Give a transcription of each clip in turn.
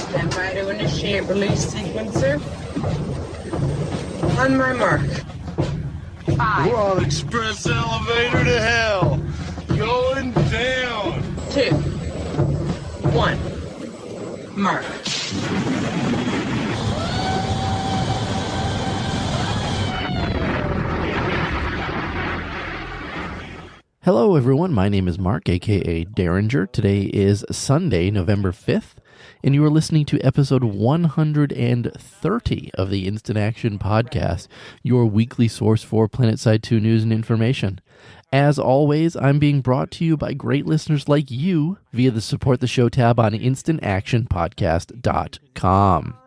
Stand by to initiate release sequencer. On my mark. 5. We're on express elevator to hell. Going down. 2. 1. Mark. Hello everyone, my name is Mark, aka Derringer. Today is Sunday, November 5th, and you are listening to episode 130 of the Instant Action Podcast, your weekly source for Planetside 2 news and information. As always, I'm being brought to you by great listeners like you via the Support the Show tab on instantactionpodcast.com.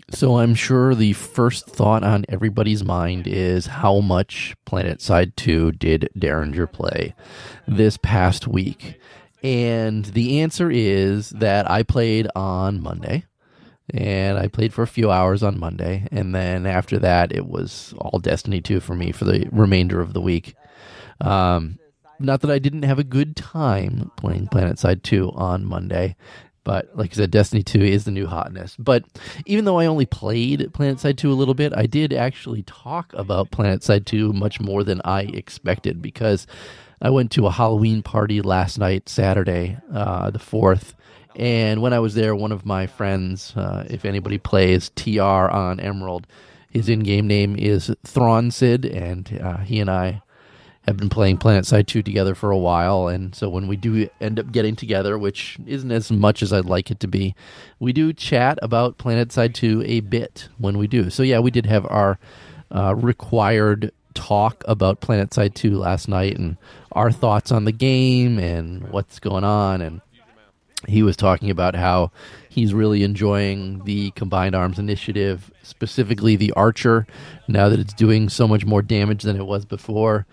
So I'm sure the first thought on everybody's mind is how much Planetside 2 did Derringer play this past week? And the answer is that I played on Monday, and I played for a few hours on Monday, and then after that it was all Destiny 2 for me for the remainder of the week. Not that I didn't have a good time playing Planetside 2 on Monday, but like I said, Destiny 2 is the new hotness. But even though I only played Planetside 2 a little bit, I did actually talk about Planetside 2 much more than I expected, because I went to a Halloween party last night, Saturday, the 4th. And when I was there, one of my friends, if anybody plays TR on Emerald, his in-game name is Thronsid, and he and I have been playing Planetside 2 together for a while, and so when we do end up getting together, which isn't as much as I'd like it to be, we do chat about Planetside 2 a bit when we do. So yeah, we did have our required talk about Planetside 2 last night, and our thoughts on the game and what's going on, and he was talking about how he's really enjoying the Combined Arms Initiative, specifically the Archer, now that it's doing so much more damage than it was before.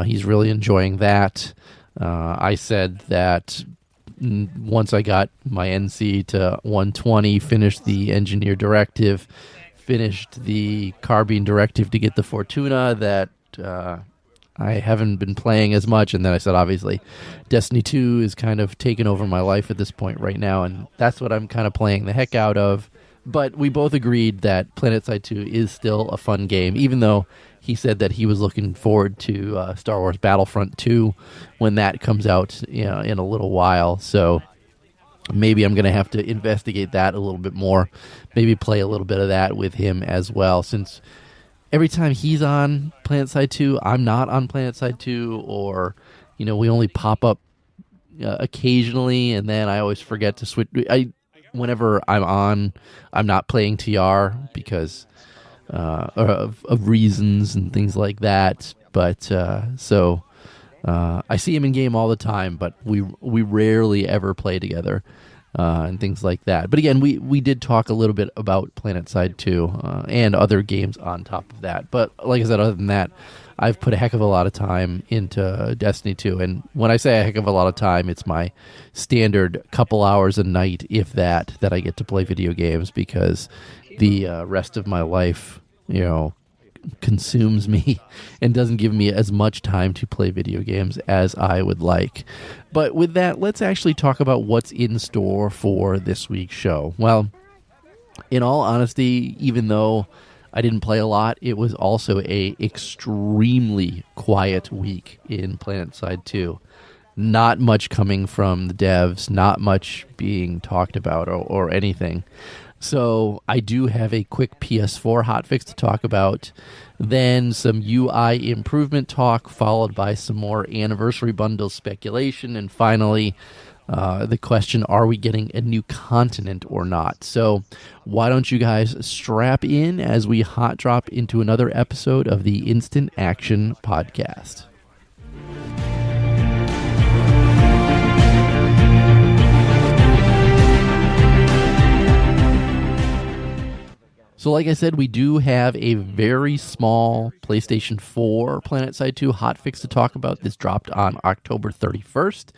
He's really enjoying that. I said that once I got my NC to 120, finished the Engineer Directive, finished the Carbine Directive to get the Fortuna, that I haven't been playing as much. And then I said, obviously, Destiny 2 is kind of taken over my life at this point right now, and that's what I'm kind of playing the heck out of. But we both agreed that Planetside 2 is still a fun game, even though he said that he was looking forward to Star Wars Battlefront 2 when that comes out, in a little while. So maybe I'm going to have to investigate that a little bit more, maybe play a little bit of that with him as well, since every time he's on Planetside 2, I'm not on Planetside 2, or, we only pop up occasionally, and then I always forget to switch. Whenever I'm on, I'm not playing TR because of reasons and things like that. But so I see him in game all the time, but we rarely ever play together and things like that. But again, we did talk a little bit about Planetside 2 and other games on top of that. But like I said, other than that, I've put a heck of a lot of time into Destiny 2. And when I say a heck of a lot of time, it's my standard couple hours a night, if that I get to play video games, because the rest of my life, consumes me and doesn't give me as much time to play video games as I would like. But with that, let's actually talk about what's in store for this week's show. Well, in all honesty, even though I didn't play a lot, it was also a extremely quiet week in Planetside 2. Not much coming from the devs, not much being talked about or anything. So I do have a quick PS4 hotfix to talk about, then some UI improvement talk, followed by some more anniversary bundle speculation, and finally the question, are we getting a new continent or not? So why don't you guys strap in as we hot drop into another episode of the Instant Action Podcast. So like I said, we do have a very small PlayStation 4 Planetside 2 hotfix to talk about. This dropped on October 31st,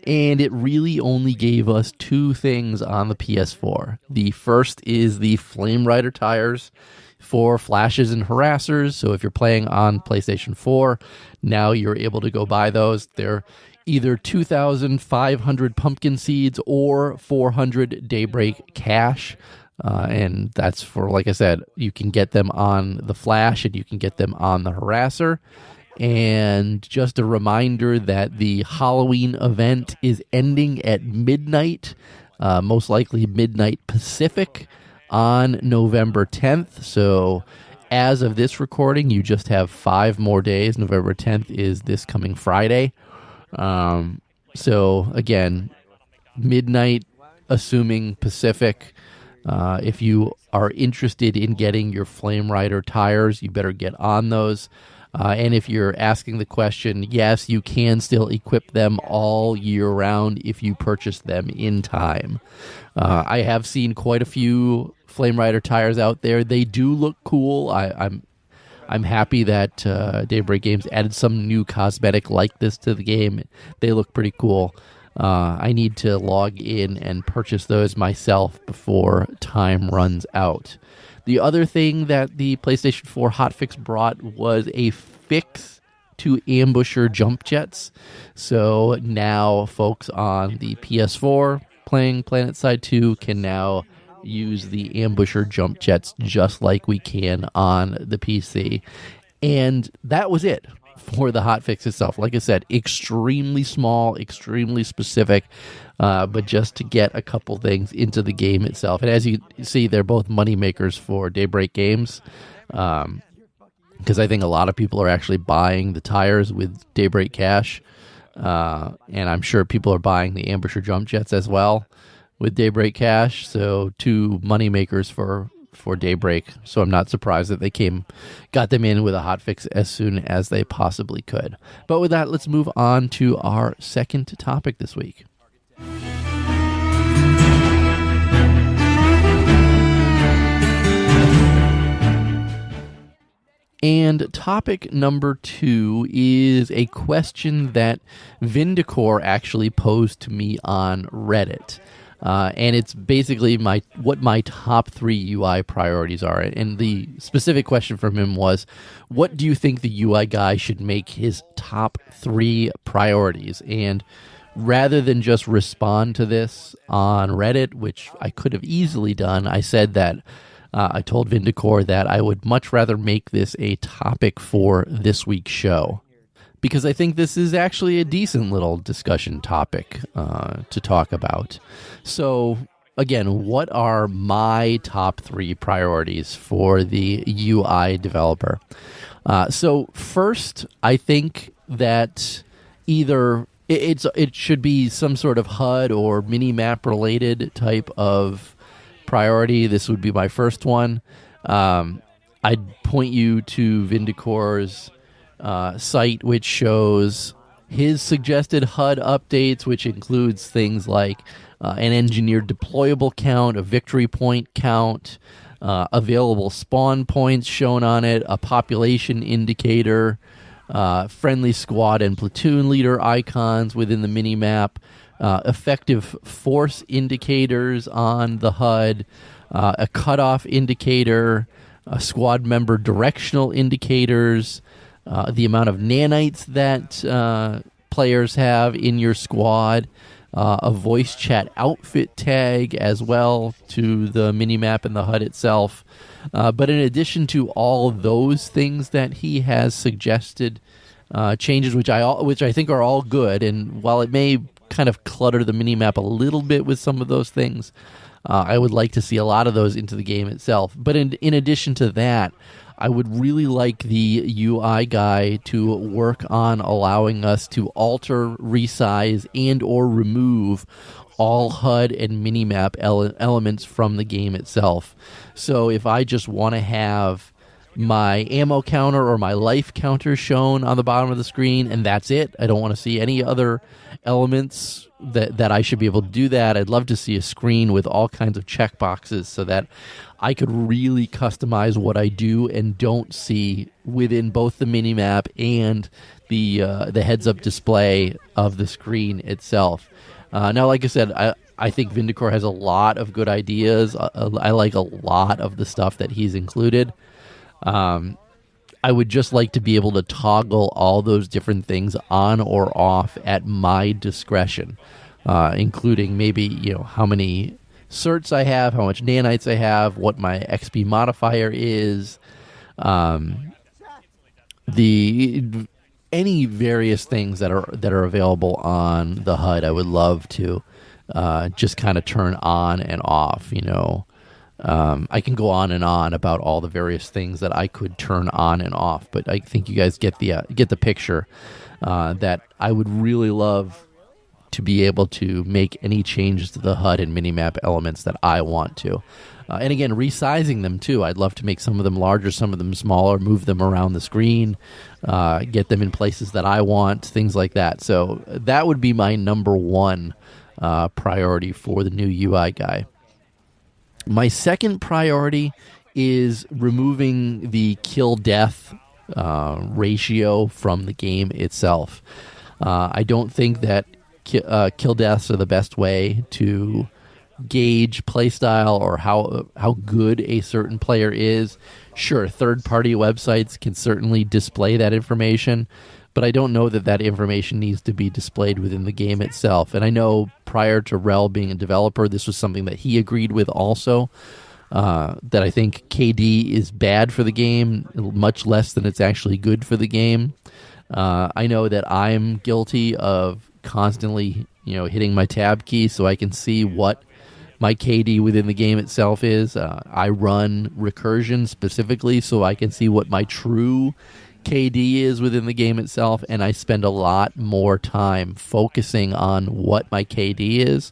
and it really only gave us two things on the PS4. The first is the Flame Rider tires for flashes and harassers. So if you're playing on PlayStation 4, now you're able to go buy those. They're either 2,500 pumpkin seeds or 400 Daybreak cash. And that's for, like I said, you can get them on the Flash and you can get them on the Harasser. And just a reminder that the Halloween event is ending at midnight, most likely midnight Pacific, on November 10th. So as of this recording, you just have 5 more days. November 10th is this coming Friday. So again, midnight, assuming Pacific. If you are interested in getting your Flame Rider tires, you better get on those. And if you're asking the question, yes, you can still equip them all year round if you purchase them in time. I have seen quite a few Flame Rider tires out there. They do look cool. I'm happy that Daybreak Games added some new cosmetic like this to the game. They look pretty cool. I need to log in and purchase those myself before time runs out. The other thing that the PlayStation 4 hotfix brought was a fix to ambusher jump jets. So now folks on the PS4 playing Planetside 2 can now use the ambusher jump jets just like we can on the PC. And that was it for the hotfix itself. Like I said, extremely small, extremely specific, but just to get a couple things into the game itself. And as you see, they're both money makers for Daybreak Games, because I think a lot of people are actually buying the tires with Daybreak cash, and I'm sure people are buying the ambusher jump jets as well with Daybreak cash. So 2 money makers for Daybreak. So I'm not surprised that they got them in with a hotfix as soon as they possibly could. But with that, let's move on to our second topic this week. And topic number 2 is a question that Vindicore actually posed to me on Reddit. And it's basically what my top 3 UI priorities are. And the specific question from him was, what do you think the UI guy should make his top 3 priorities? And rather than just respond to this on Reddit, which I could have easily done, I said that I told Vindicore that I would much rather make this a topic for this week's show, because I think this is actually a decent little discussion topic to talk about. So, again, what are my top 3 priorities for the UI developer? So, first, I think that either it should be some sort of HUD or mini-map related type of priority. This would be my first one. I'd point you to Vindicore's site, which shows his suggested HUD updates, which includes things like an engineered deployable count, a victory point count, available spawn points shown on it, a population indicator, friendly squad and platoon leader icons within the minimap, effective force indicators on the HUD, a cutoff indicator, squad member directional indicators, the amount of nanites that players have in your squad, a voice chat outfit tag as well to the minimap and the HUD itself. But in addition to all those things that he has suggested changes, which I think are all good, and while it may kind of clutter the minimap a little bit with some of those things, I would like to see a lot of those into the game itself. But in addition to that, I would really like the UI guy to work on allowing us to alter, resize, and or remove all HUD and minimap elements from the game itself. So if I just want to have my ammo counter or my life counter shown on the bottom of the screen, and that's it, I don't want to see any other elements, that I should be able to do that. I'd love to see a screen with all kinds of checkboxes so that I could really customize what I do and don't see within both the minimap and the heads-up display of the screen itself. Now, like I said, I think Vindicore has a lot of good ideas. I like a lot of the stuff that he's included. I I would just like to be able to toggle all those different things on or off at my discretion, including maybe how many certs I have, how much nanites I have, what my XP modifier is, the any various things that are available on the HUD. I would love to just kind of turn on and off. I can go on and on about all the various things that I could turn on and off, but I think you guys get the picture. That I would really love to be able to make any changes to the HUD and minimap elements that I want to. And again, resizing them too. I'd love to make some of them larger, some of them smaller, move them around the screen, get them in places that I want, things like that. So that would be my number one priority for the new UI guy. My second priority is removing the kill-death ratio from the game itself. I don't think that kill deaths are the best way to gauge playstyle or how good a certain player is. Sure, third-party websites can certainly display that information, but I don't know that information needs to be displayed within the game itself. And I know prior to Wrel being a developer, this was something that he agreed with also, that I think KD is bad for the game, much less than it's actually good for the game. I know that I'm guilty of constantly, hitting my tab key so I can see what my KD within the game itself is. I run recursion specifically so I can see what my true KD is within the game itself, and I spend a lot more time focusing on what my KD is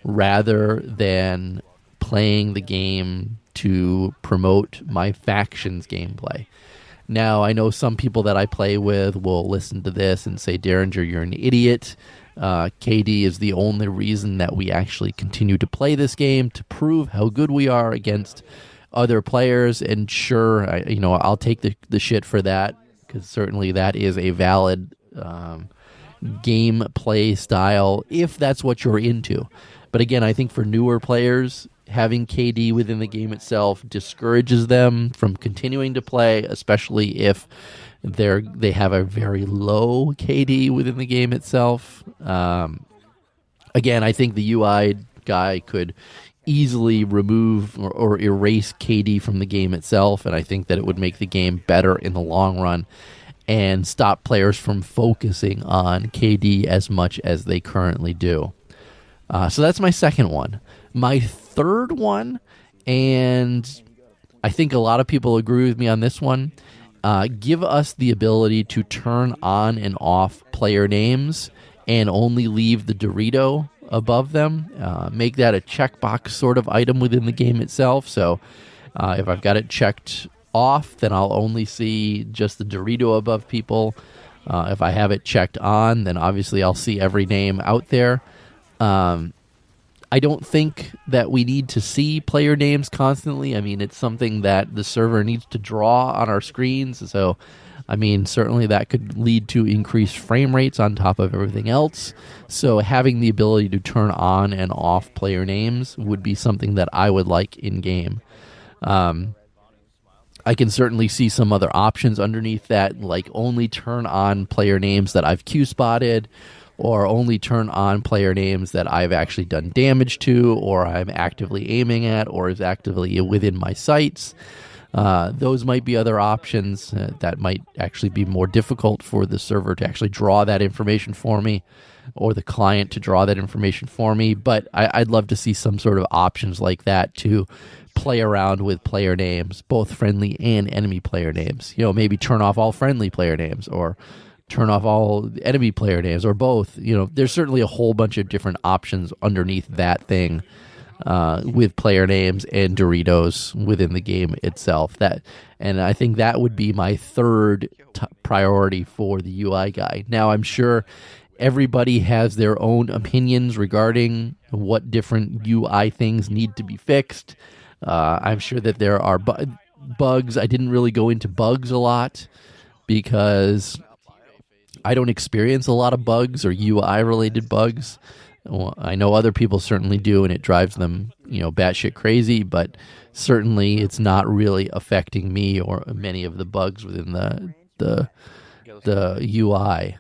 rather than playing the game to promote my factions gameplay. Now, I know some people that I play with will listen to this and say, Derringer, you're an idiot. KD is the only reason that we actually continue to play this game, to prove how good we are against other players. And sure, I'll take the shit for that, because certainly that is a valid gameplay style if that's what you're into. But again, I think for newer players, having KD within the game itself discourages them from continuing to play, especially if they have a very low KD within the game itself. Again, I think the UI guy could easily remove or erase KD from the game itself, and I think that it would make the game better in the long run and stop players from focusing on KD as much as they currently do. So that's my second one. My third one, and I think a lot of people agree with me on this one, give us the ability to turn on and off player names and only leave the Dorito above them. Make that a checkbox sort of item within the game itself. So if I've got it checked off, then I'll only see just the Dorito above people. If I have it checked on, then obviously I'll see every name out there. I don't think that we need to see player names constantly. I mean, it's something that the server needs to draw on our screens. So, I mean, certainly that could lead to increased frame rates on top of everything else. So having the ability to turn on and off player names would be something that I would like in-game. I can certainly see some other options underneath that, like only turn on player names that I've Q-spotted, or only turn on player names that I've actually done damage to, or I'm actively aiming at, or is actively within my sights. Those might be other options that might actually be more difficult for the server to actually draw that information for me, or the client to draw that information for me. But I'd love to see some sort of options like that to play around with player names, both friendly and enemy player names. Maybe turn off all friendly player names, or turn off all enemy player names, or both. There's certainly a whole bunch of different options underneath that thing with player names and Doritos within the game itself. And I think that would be my third priority for the UI guy. Now, I'm sure everybody has their own opinions regarding what different UI things need to be fixed. I'm sure that there are bugs. I didn't really go into bugs a lot because I don't experience a lot of bugs or UI-related bugs. Well, I know other people certainly do, and it drives them batshit crazy, but certainly it's not really affecting me or many of the bugs within the UI.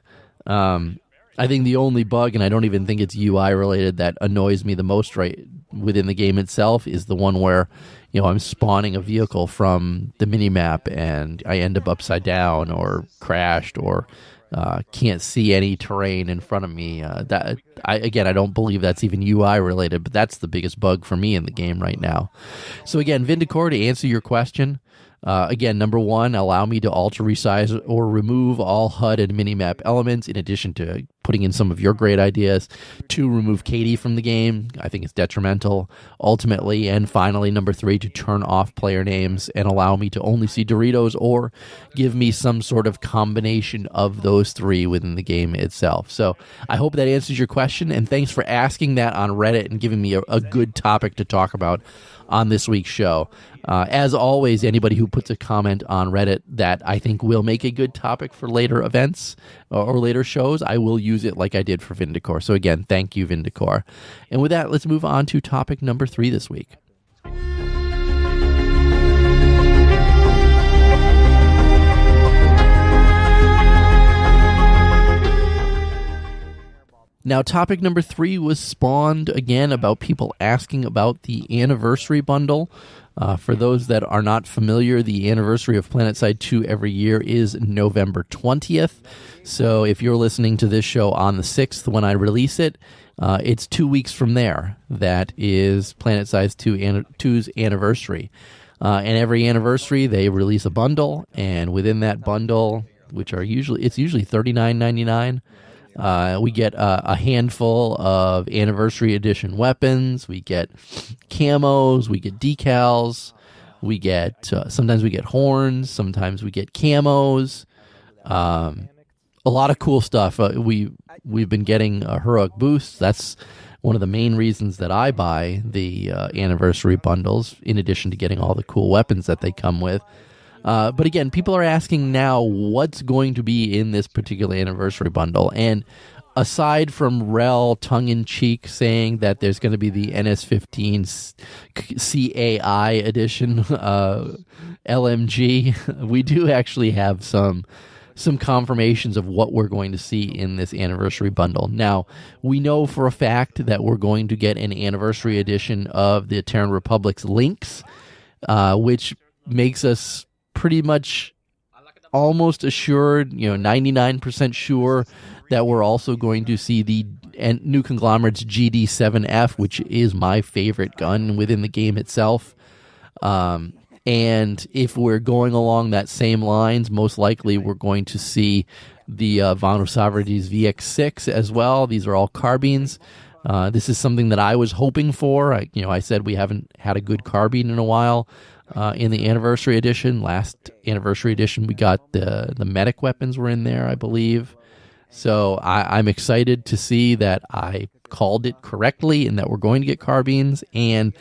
I think the only bug, and I don't even think it's UI related, that annoys me the most right within the game itself is the one where, I'm spawning a vehicle from the minimap and I end up upside down or crashed or can't see any terrain in front of me. I don't believe that's even UI related, but that's the biggest bug for me in the game right now. So again, Vindicore, to answer your question, again, number one, allow me to alter, resize, or remove all HUD and minimap elements, in addition to putting in some of your great ideas. Two, remove Katie from the game. I think it's detrimental, ultimately. And finally, number three, to turn off player names and allow me to only see Doritos, or give me some sort of combination of those three within the game itself. So I hope that answers your question, and thanks for asking that on Reddit and giving me a good topic to talk about on this week's show. As always, anybody who puts a comment on Reddit that I think will make a good topic for later events or later shows, I will use it like I did for Vindicore. So again, thank you, Vindicore. And with that, let's move on to topic number 3 this week. Now, topic number 3 was spawned again about people asking about the anniversary bundle. For those that are not familiar, the anniversary of Planetside 2 every year is November 20th. So if you're listening to this show on the 6th when I release it, it's 2 weeks from there. That is Planetside 2's anniversary. And every anniversary, they release a bundle, and within that bundle, which are usually $39.99, we get a handful of anniversary edition weapons. We get camos. We get decals. We get sometimes we get horns. Sometimes we get camos. A lot of cool stuff. We've been getting heroic boosts. That's one of the main reasons that I buy the anniversary bundles, in addition to getting all the cool weapons that they come with. But again, people are asking now what's going to be in this particular anniversary bundle. And aside from Wrel tongue-in-cheek saying that there's going to be the NS15 CAI edition LMG, we do actually have some confirmations of what we're going to see in this anniversary bundle. Now, we know for a fact that we're going to get an anniversary edition of the Terran Republic's Lynx, which makes us pretty much almost assured, 99% sure that we're also going to see the New Conglomerate's GD7F, which is my favorite gun within the game itself. And if we're going along that same lines, most likely we're going to see the Von Usavri's VX6 as well. These are all carbines. This is something that I was hoping for. I said we haven't had a good carbine in a while. In the anniversary edition, last anniversary edition, we got the medic weapons were in there, I believe. So I'm excited to see that I called it correctly and that we're going to get carbines, and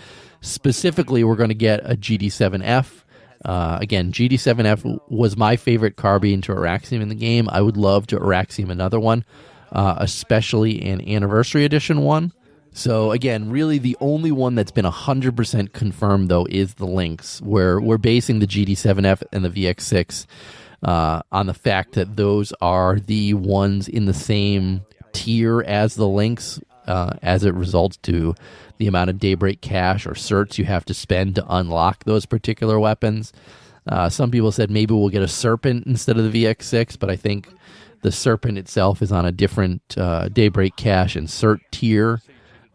specifically we're going to get a GD7F. Again, GD7F was my favorite carbine to Araxium in the game. I would love to Araxium another one, especially an anniversary edition one. So again, really the only one that's been 100% confirmed, though, is the Lynx, where we're basing the GD7F and the VX6 on the fact that those are the ones in the same tier as the Lynx, as it results to the amount of Daybreak cash or certs you have to spend to unlock those particular weapons. Some people said maybe we'll get a Serpent instead of the VX6, but I think the Serpent itself is on a different Daybreak cash and cert tier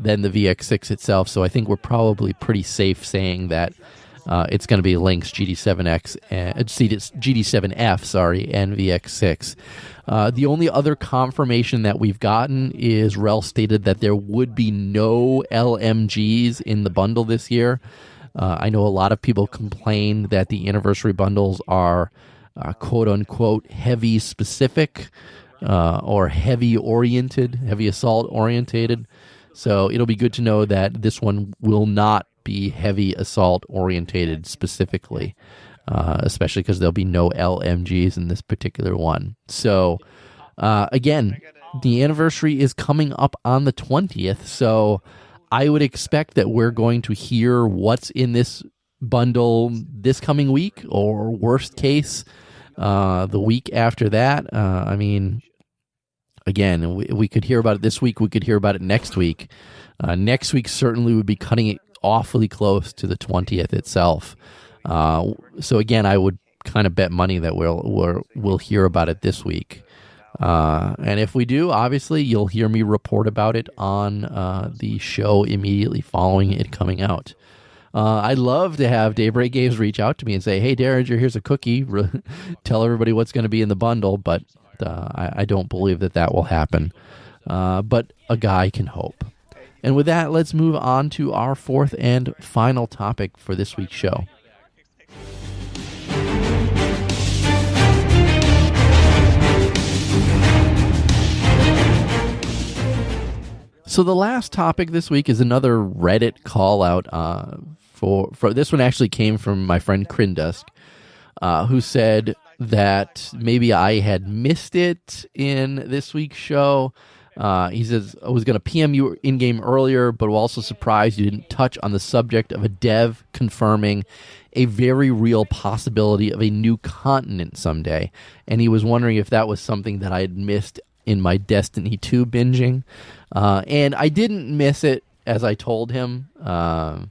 than the VX6 itself, so I think we're probably pretty safe saying that it's going to be Lynx, GD7F, and VX6. The only other confirmation that we've gotten is Wrel stated that there would be no LMGs in the bundle this year. I know a lot of people complain that the anniversary bundles are quote-unquote heavy specific or heavy assault orientated. So it'll be good to know that this one will not be heavy assault orientated specifically, especially because there'll be no LMGs in this particular one. So again, the anniversary is coming up on the 20th, so I would expect that we're going to hear what's in this bundle this coming week, or worst case, the week after that. I mean, again, we could hear about it this week. We could hear about it next week. Next week certainly would be cutting it awfully close to the 20th itself. So again, I would kind of bet money that we'll hear about it this week. And if we do, obviously, you'll hear me report about it on the show immediately following it coming out. I'd love to have Daybreak Games reach out to me and say, hey, Derringer, here's a cookie. Tell everybody what's going to be in the bundle, but I don't believe that will happen. But a guy can hope. And with that, let's move on to our fourth and final topic for this week's show. So the last topic this week is another Reddit call out. For this one actually came from my friend Crindusk, who said that maybe I had missed it in this week's show. He says, I was going to PM you in-game earlier, but was also surprised you didn't touch on the subject of a dev confirming a very real possibility of a new continent someday. And he was wondering if that was something that I had missed in my Destiny 2 binging. And I didn't miss it, as I told him. I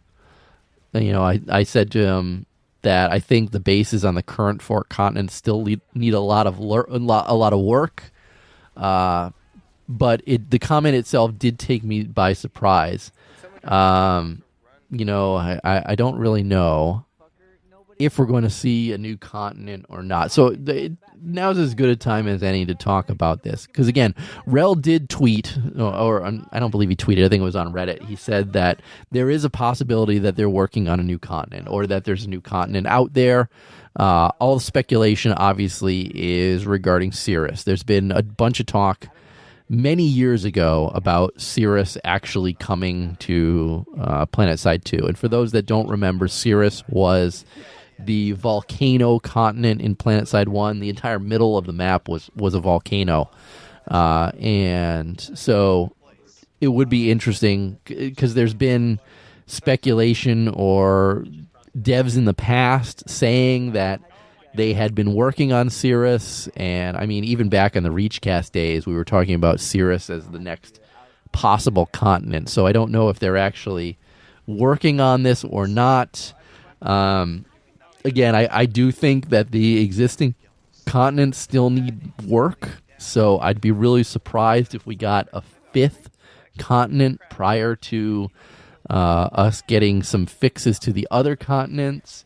said to him that I think the bases on the current 4 continents still need a lot of work. But the comment itself did take me by surprise. I don't really know if we're going to see a new continent or not. So now's as good a time as any to talk about this. Because again, Wrel did tweet, or I don't believe he tweeted, I think it was on Reddit. He said that there is a possibility that they're working on a new continent, or that there's a new continent out there. All the speculation, obviously, is regarding Cirrus. There's been a bunch of talk many years ago about Cirrus actually coming to Planetside 2. And for those that don't remember, Cirrus was the volcano continent in Planetside 1. The entire middle of the map was a volcano. And so it would be interesting, because there's been speculation or devs in the past saying that they had been working on Cirrus. And I mean, even back in the Reachcast days, we were talking about Cirrus as the next possible continent. So I don't know if they're actually working on this or not. Again, I do think that the existing continents still need work, so I'd be really surprised if we got a 5th continent prior to us getting some fixes to the other continents.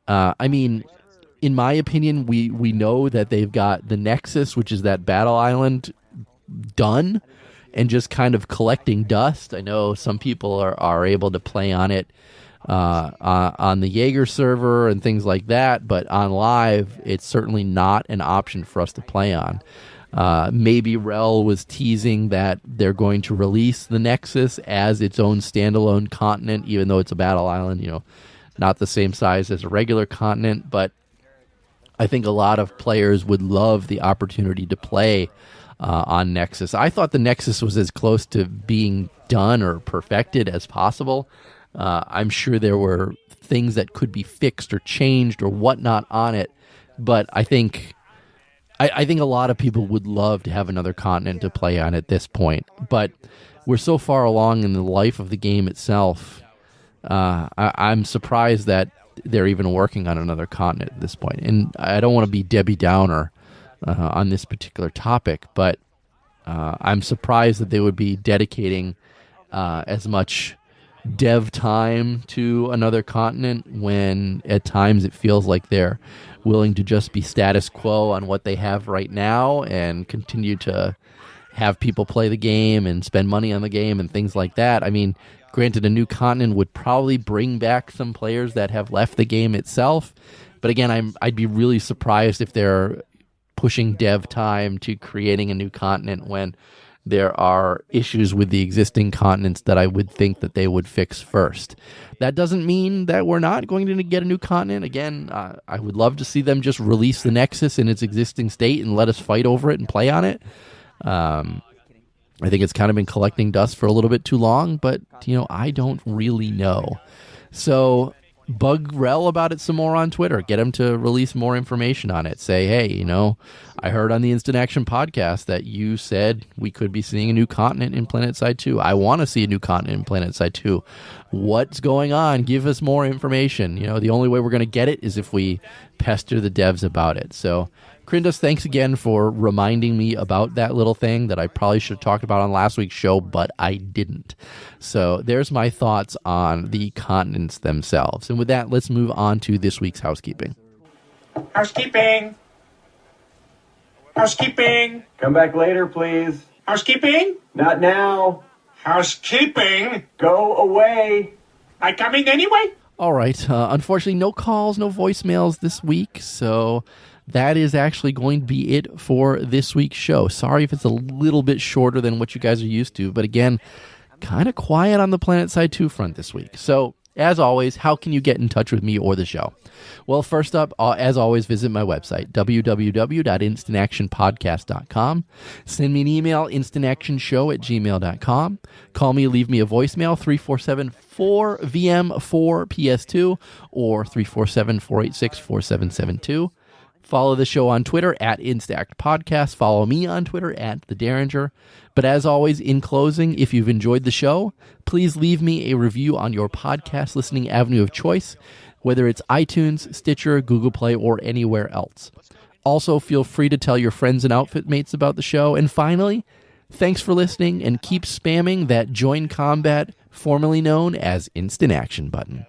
I mean, in my opinion, we know that they've got the Nexus, which is that battle island, done and just kind of collecting dust. I know some people are able to play on it on the Jaeger server and things like that, but on live, it's certainly not an option for us to play on. Maybe Wrel was teasing that they're going to release the Nexus as its own standalone continent, even though it's a battle island, not the same size as a regular continent, but I think a lot of players would love the opportunity to play on Nexus. I thought the Nexus was as close to being done or perfected as possible. I'm sure there were things that could be fixed or changed or whatnot on it, but I think a lot of people would love to have another continent to play on at this point. But we're so far along in the life of the game itself, I'm surprised that they're even working on another continent at this point. And I don't want to be Debbie Downer on this particular topic, but I'm surprised that they would be dedicating as much dev time to another continent when at times it feels like they're willing to just be status quo on what they have right now and continue to have people play the game and spend money on the game and things like that. I mean, granted, a new continent would probably bring back some players that have left the game itself, but again, I'd be really surprised if they're pushing dev time to creating a new continent when there are issues with the existing continents that I would think that they would fix first. That doesn't mean that we're not going to get a new continent. Again, I would love to see them just release the Nexus in its existing state and let us fight over it and play on it. I think it's kind of been collecting dust for a little bit too long, but, I don't really know. So bug Wrel about it some more on Twitter. Get him to release more information on it. Say, hey, I heard on the Instant Action podcast that you said we could be seeing a new continent in Planetside 2. I want to see a new continent in Planetside 2. What's going on? Give us more information. The only way we're going to get it is if we pester the devs about it. So, Crindos, thanks again for reminding me about that little thing that I probably should have talked about on last week's show, but I didn't. So there's my thoughts on the continents themselves. And with that, let's move on to this week's housekeeping. Housekeeping. Housekeeping. Come back later, please. Housekeeping. Not now. Housekeeping. Go away. I coming anyway? All right. Unfortunately, no calls, no voicemails this week. So that is actually going to be it for this week's show. Sorry if it's a little bit shorter than what you guys are used to. But again, kind of quiet on the Planetside 2 front this week. So, as always, how can you get in touch with me or the show? Well, first up, as always, visit my website, www.instantactionpodcast.com. Send me an email, instantactionshow@gmail.com. Call me, leave me a voicemail, 347-4VM4PS2 or 347-486-4772. Follow the show on Twitter @InstActPodcast. Follow me on Twitter @The Derringer. But as always, in closing, if you've enjoyed the show, please leave me a review on your podcast listening avenue of choice, whether it's iTunes, Stitcher, Google Play, or anywhere else. Also, feel free to tell your friends and outfit mates about the show. And finally, thanks for listening and keep spamming that Join Combat, formerly known as Instant Action button.